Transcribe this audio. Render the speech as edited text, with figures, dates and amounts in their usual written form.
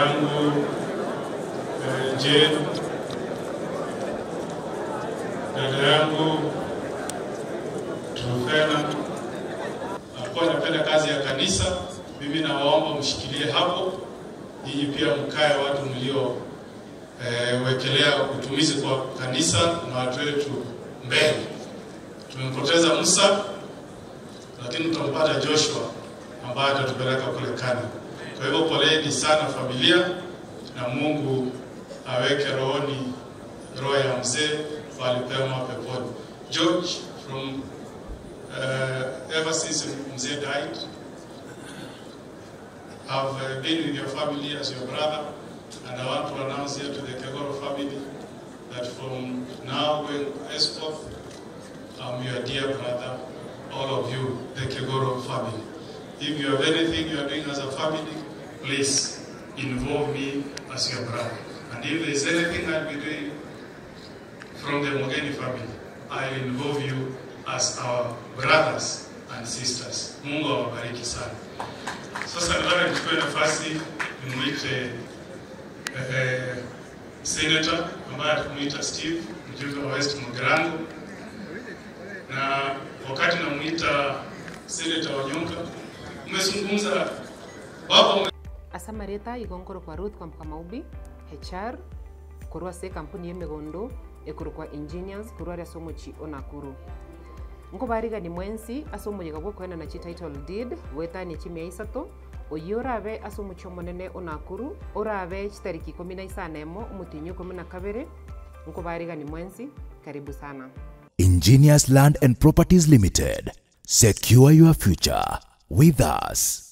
yangu Jane, dada yangu Trofena, alikuwa anapenda kazi ya kanisa. Mimi nawaomba mshikilie hapo, nyinyi pia mkae watu mlio wekelea utumizi kwa kanisa na watu wetu mbele. Tumempoteza Musa, lakini tutampata Joshua ambaye atatupeleka kule Kana. Kwa hivyo poleni sana familia, na Mungu aweke rohoni roho ya mzee walipema peponi. George, from ever since mzee died, I've been with your family as your brother, and I want to announce here to the Kegoro family that from now going henceforth, I'm your dear brother, all of you, the Kegoro family. If you have anything you are doing as a family, please involve me as your brother. And if there is anything I'll be doing from the Ongeri family, I'll involve you as our brothers and sisters. Mungu awabariki sana. Sasa nataka nichukue nafasi nimwite Senator ambaye tumuita Steve, mjumbe wa West Mugirango. Na wakati namuita Senator Onyonka, umezungumza baba Asamareta igongoro kwa Ruth kwa Mkamaubi, HR, kurwa se kampuni yemegondo, ekuru kwa engineers, kurwa ya somo chi onakuru. Nko bariga ni mwensi, asomo yegabo kwena na chi title deed, weta ni chimi ya isato, oyora abe asomo chomonene onakuru, ora abe chitariki 19 umutinyo 12, nko bariga ni mwensi, karibu sana. Engineers Land and Properties Limited. Secure your future with us.